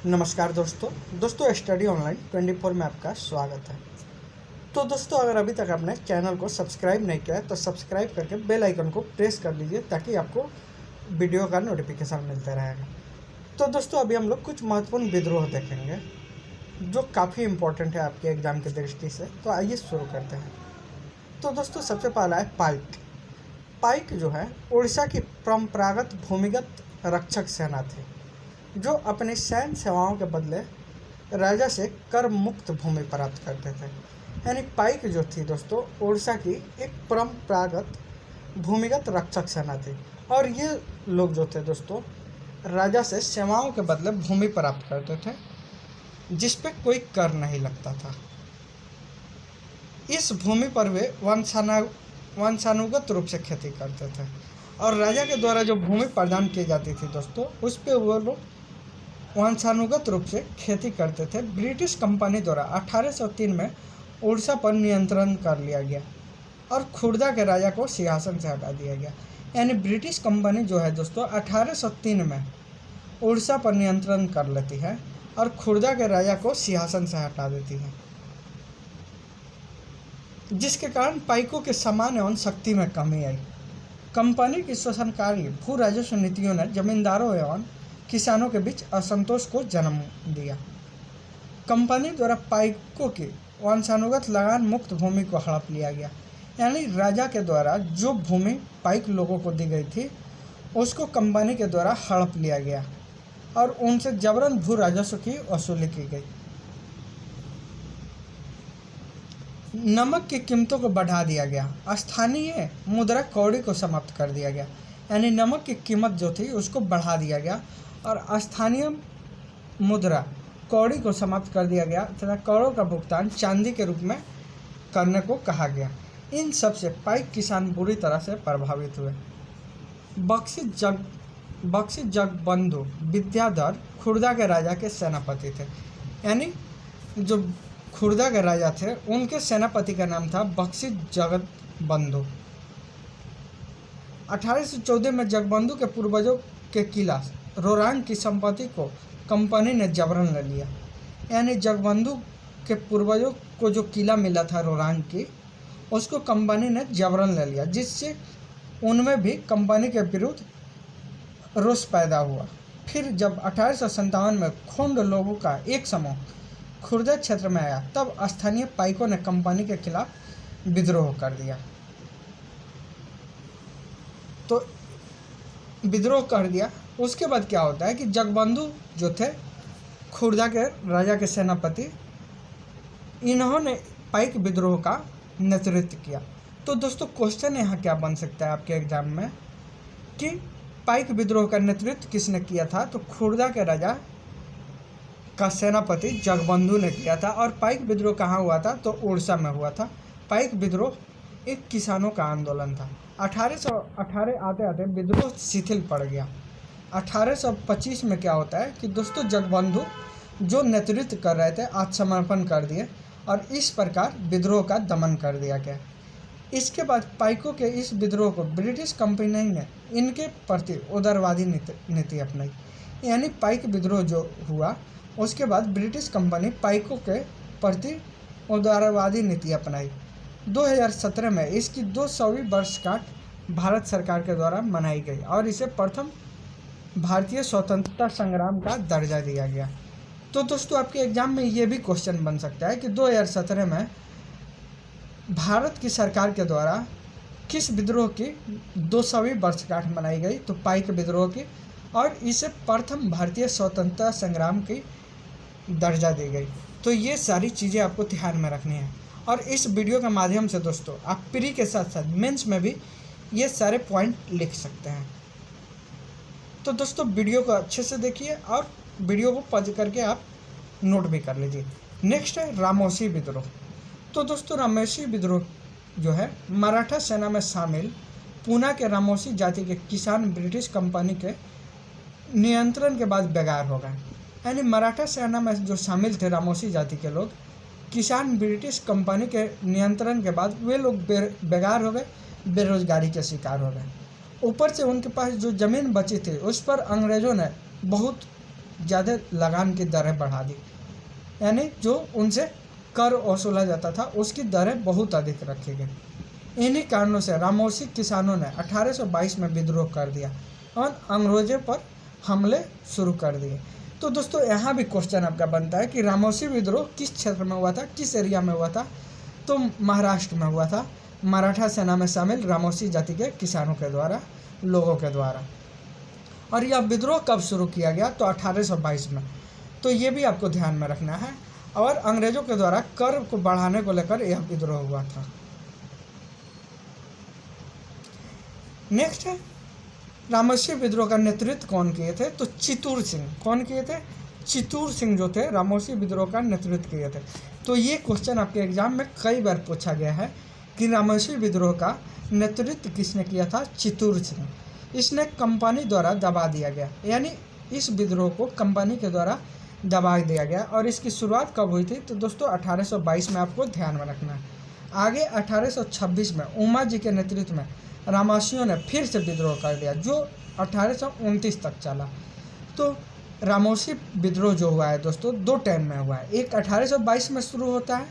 नमस्कार दोस्तों study online 24 में आपका स्वागत है। तो दोस्तों अगर अभी तक आपने चैनल को सब्सक्राइब नहीं किया है तो सब्सक्राइब करके बेल आइकन को प्रेस कर लीजिए ताकि आपको वीडियो का नोटिफिकेशन मिलता रहेगा। तो दोस्तों अभी हम लोग कुछ महत्वपूर्ण विद्रोह देखेंगे जो काफ़ी इम्पोर्टेंट है आपके एग्ज़ाम की दृष्टि से। तो आइए शुरू करते हैं। तो दोस्तों सबसे पहला है पाइक। पाइक जो है उड़ीसा की परंपरागत भूमिगत रक्षक सेना थी जो अपनी सैन्य सेवाओं के बदले राजा से कर मुक्त भूमि प्राप्त करते थे। यानी पाइक जो थी दोस्तों उड़ीसा की एक परंपरागत भूमिगत रक्षक सेना थी और ये लोग जो थे दोस्तों राजा से सेवाओं के बदले भूमि प्राप्त करते थे जिस पे कोई कर नहीं लगता था। इस भूमि पर वे वंशानुगत रूप से खेती करते थे और राजा के द्वारा जो भूमि प्रदान की जाती थी दोस्तों उस पे वो लोग वंशानुगत रूप से खेती करते थे। ब्रिटिश कंपनी द्वारा 1803 में उड़ीसा पर नियंत्रण कर लिया गया और खुर्दा के राजा को सिंहासन से हटा दिया गया। यानी ब्रिटिश कंपनी जो है दोस्तों 1803 में उड़ीसा पर नियंत्रण कर लेती है और खुर्दा के राजा को सिंहासन से हटा देती है, जिसके कारण पाइकों के सम्मान एवं शक्ति में कमी आई। कंपनी की शोषणकारी भू राजस्व नीतियों ने जमींदारों एवं किसानों के बीच असंतोष को जन्म दिया। कंपनी द्वारा पाइकों की वंशानुगत लगान मुक्त भूमि को हड़प लिया गया। यानी राजा के द्वारा जो भूमि पाइक लोगों को दी गई थी उसको कंपनी के द्वारा हड़प लिया गया और उनसे जबरन भू राजस्व की वसूली की गई। नमक की कीमतों को बढ़ा दिया गया। स्थानीय मुद्रा कौड़ी को समाप्त कर दिया गया। यानी नमक की कीमत जो थी उसको बढ़ा दिया गया और स्थानीय मुद्रा कौड़ी को समाप्त कर दिया गया तथा करों का भुगतान चांदी के रूप में करने को कहा गया। इन सब से पाइक किसान बुरी तरह से प्रभावित हुए। बख्शी जगबंधु विद्याधर खुर्दा के राजा के सेनापति थे। यानी जो खुर्दा के राजा थे उनके सेनापति का नाम था बख्शी जगबंधु। 1814 में जगबंधु के पूर्वजों के किला रोरांग की संपत्ति को कंपनी ने जबरन ले लिया। यानी जगबंधु के पूर्वजों को जो किला मिला था रोरांग की उसको कंपनी ने जबरन ले लिया, जिससे उनमें भी कंपनी के विरुद्ध रोष पैदा हुआ। फिर जब 1857 में खोंड लोगों का एक समूह खुर्दा क्षेत्र में आया तब स्थानीय पाइकों ने कंपनी के खिलाफ विद्रोह कर दिया। तो विद्रोह कर दिया उसके बाद क्या होता है कि जगबंधु जो थे खुर्दा के राजा के सेनापति, इन्होंने पाइक विद्रोह का नेतृत्व किया। तो दोस्तों क्वेश्चन यहाँ क्या बन सकता है आपके एग्जाम में कि पाइक विद्रोह का नेतृत्व किसने किया था? तो खुर्दा के राजा का सेनापति जगबंधु ने किया था। और पाइक विद्रोह कहाँ हुआ था? तो उड़ीसा में हुआ था। पाइक विद्रोह एक किसानों का आंदोलन था। 1818 आते आते विद्रोह शिथिल पड़ गया। 1825 में क्या होता है कि दोस्तों जगबंधु जो नेतृत्व कर रहे थे आत्मसमर्पण कर दिए और इस प्रकार विद्रोह का दमन कर दिया गया। इसके बाद पाइकों के इस विद्रोह को ब्रिटिश कंपनी ने इनके प्रति उदारवादी नीति अपनाई। यानी पाइक विद्रोह जो हुआ उसके बाद ब्रिटिश कंपनी पाइकों के प्रति उदारवादी नीति अपनाई। 2017 में इसकी 200वीं वर्षगांठ भारत सरकार के द्वारा मनाई गई और इसे प्रथम भारतीय स्वतंत्रता संग्राम का दर्जा दिया गया। तो दोस्तों आपके एग्जाम में ये भी क्वेश्चन बन सकता है कि 2017 में भारत की सरकार के द्वारा किस विद्रोह की 200वीं वर्षगांठ मनाई गई? तो पाइक विद्रोह की, और इसे प्रथम भारतीय स्वतंत्रता संग्राम की दर्जा दी गई। तो ये सारी चीज़ें आपको ध्यान में रखनी है और इस वीडियो के माध्यम से दोस्तों आप प्री के साथ साथ मेंस में भी ये सारे पॉइंट लिख सकते हैं। तो दोस्तों वीडियो को अच्छे से देखिए और वीडियो को पॉज करके आप नोट भी कर लीजिए। नेक्स्ट है रामोसी विद्रोह। तो दोस्तों रामोसी विद्रोह जो है मराठा सेना में शामिल पूना के रामोसी जाति के किसान ब्रिटिश कंपनी के नियंत्रण के बाद बेगार हो गए। यानी मराठा सेना में जो शामिल थे रामोसी जाति के लोग किसान ब्रिटिश कंपनी के नियंत्रण के बाद वे लोग बेगार हो गए, बेरोजगारी के शिकार हो गए। ऊपर से उनके पास जो ज़मीन बची थी उस पर अंग्रेज़ों ने बहुत ज़्यादा लगान की दरें बढ़ा दी, यानी जो उनसे कर वसूला जाता था उसकी दरें बहुत अधिक रखी गई। इन्हीं कारणों से रामौसी किसानों ने 1822 में विद्रोह कर दिया और अंग्रेजों पर हमले शुरू कर दिए। तो दोस्तों यहाँ भी क्वेश्चन आपका बनता है कि रामौसी विद्रोह किस क्षेत्र में हुआ था, किस एरिया में हुआ था? तो महाराष्ट्र में हुआ था, मराठा सेना में शामिल रामौसी जाति के किसानों के द्वारा, लोगों के द्वारा। और यह विद्रोह कब शुरू किया गया? तो 1822 में। तो ये भी आपको ध्यान में रखना है। और अंग्रेजों के द्वारा कर को बढ़ाने को लेकर यह विद्रोह हुआ था। नेक्स्ट है रामौसी विद्रोह का नेतृत्व कौन किए थे? तो चित्तूर सिंह। कौन किए थे? चित्तूर सिंह जो थे रामौसी विद्रोह का नेतृत्व किए थे। तो ये क्वेश्चन आपके एग्जाम में कई बार पूछा गया है कि रामौसी विद्रोह का नेतृत्व किसने किया था? चित्तूर सिंह। इसने कंपनी द्वारा दबा दिया गया, यानी इस विद्रोह को कंपनी के द्वारा दबा दिया गया। और इसकी शुरुआत कब हुई थी? तो दोस्तों 1822 में आपको ध्यान में रखना है। आगे 1826 में उमा जी के नेतृत्व में रामौसियों ने फिर से विद्रोह कर दिया, जो 1829 तक चला। तो रामौसी विद्रोह जो हुआ है दोस्तों दो टाइम में हुआ है। एक 1822 में शुरू होता है,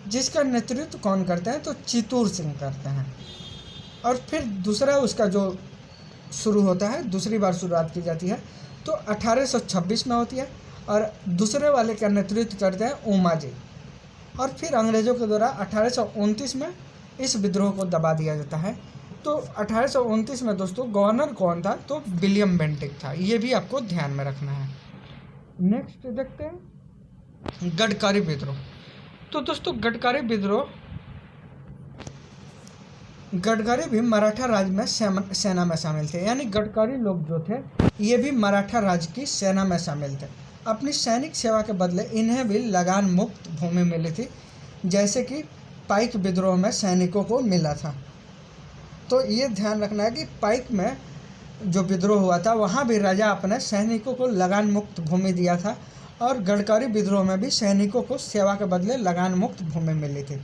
जिसका नेतृत्व कौन करते हैं? तो चित्तूर सिंह करते हैं। और फिर दूसरा उसका जो शुरू होता है, दूसरी बार शुरुआत की जाती है तो 1826 में होती है। और दूसरे वाले का नेतृत्व करते हैं उमा जी। और फिर अंग्रेज़ों के द्वारा 1829 में इस विद्रोह को दबा दिया जाता है। तो 1829 में दोस्तों गवर्नर कौन था? तो विलियम बेंटिक था। ये भी आपको ध्यान में रखना है। नेक्स्ट देखते हैं गडकरी विद्रोह। तो दोस्तों गडकरी भी मराठा राज्य में सेना में शामिल थे, यानी गडकरी लोग जो थे ये भी मराठा राज्य की सेना में शामिल थे। अपनी सैनिक सेवा के बदले इन्हें भी लगान मुक्त भूमि मिली थी, जैसे कि पाइक विद्रोह में सैनिकों को मिला था। तो ये ध्यान रखना है कि पाइक में जो विद्रोह हुआ था वहाँ भी राजा अपने सैनिकों को लगान मुक्त भूमि दिया था, और गडकरी विद्रोह में भी सैनिकों को सेवा के बदले लगान मुक्त भूमि मिली थी।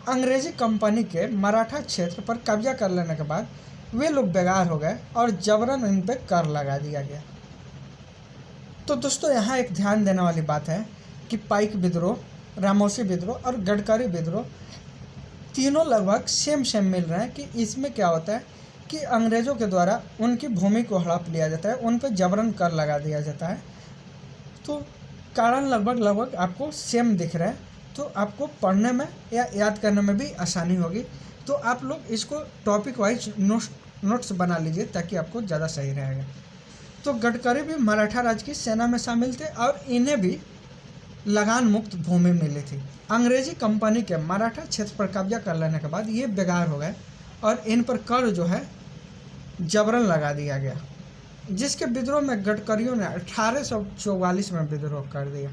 अंग्रेजी कंपनी के मराठा क्षेत्र पर कब्जा कर लेने के बाद वे लोग बेकार हो गए और जबरन इन पर कर लगा दिया गया। तो दोस्तों यहाँ एक ध्यान देने वाली बात है कि पाइक विद्रोह, रामौसी विद्रोह और गडकरी विद्रोह तीनों लगभग सेम मिल रहे हैं। कि इसमें क्या होता है कि अंग्रेज़ों के द्वारा उनकी भूमि को हड़प लिया जाता है, उन पर जबरन कर लगा दिया जाता है। तो कारण लगभग आपको सेम दिख रहा है, तो आपको पढ़ने में या याद करने में भी आसानी होगी। तो आप लोग इसको टॉपिक वाइज नोट्स बना लीजिए ताकि आपको ज़्यादा सही रहेगा। तो गडकरी भी मराठा राज्य की सेना में शामिल थे और इन्हें भी लगान मुक्त भूमि मिली थी। अंग्रेजी कंपनी के मराठा क्षेत्र पर कब्जा कर लेने के बाद ये बेकार हो गए और इन पर कर जो है जबरन लगा दिया गया, जिसके विद्रोह में गडकरियों ने 1844 में विद्रोह कर दिया।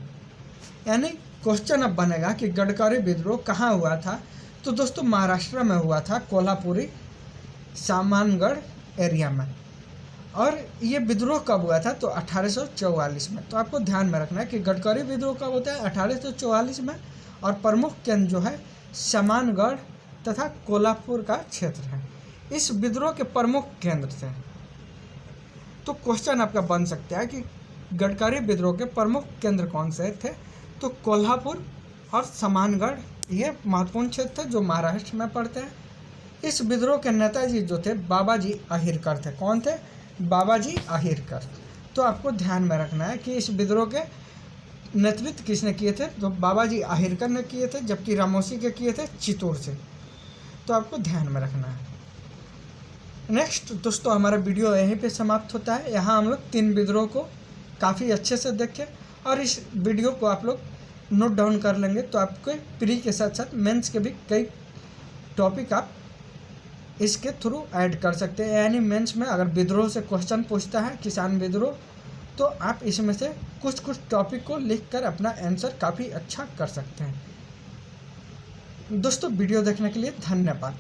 यानी क्वेश्चन अब बनेगा कि गडकरी विद्रोह कहाँ हुआ था? तो दोस्तों महाराष्ट्र में हुआ था, कोल्हापुरी सामानगढ़ एरिया में। और ये विद्रोह कब हुआ था? तो 1844 में। तो आपको ध्यान में रखना है कि गडकरी विद्रोह कब होता है? 1844 में। और प्रमुख केंद्र जो है सामानगढ़ तथा कोल्हापुर का क्षेत्र है। इस विद्रोह के प्रमुख केंद्र थे। तो क्वेश्चन आपका बन सकता है कि गडकरी विद्रोह के प्रमुख केंद्र कौन से थे? तो कोल्हापुर और सामानगढ़ ये महत्वपूर्ण क्षेत्र थे जो महाराष्ट्र में पड़ते हैं। इस विद्रोह के नेताजी जो थे बाबाजी आहिरकर थे। कौन थे? बाबाजी आहिरकर। तो आपको ध्यान में रखना है कि इस विद्रोह के नेतृत्व किसने किए थे? तो बाबाजी आहिरकर ने किए थे, जबकि रामौसी के किए थे चित्तूर से। तो आपको ध्यान में रखना है। नेक्स्ट दोस्तों हमारा वीडियो यहीं पे समाप्त होता है। यहाँ हम लोग 3 विद्रोह को काफ़ी अच्छे से देखें और इस वीडियो को आप लोग नोट डाउन कर लेंगे तो आपके प्री के साथ साथ मेंस के भी कई टॉपिक आप इसके थ्रू ऐड कर सकते हैं। यानी मेंस में अगर विद्रोह से क्वेश्चन पूछता है, किसान विद्रोह, तो आप इसमें से कुछ टॉपिक को लिखकर अपना आंसर काफ़ी अच्छा कर सकते हैं। दोस्तों वीडियो देखने के लिए धन्यवाद।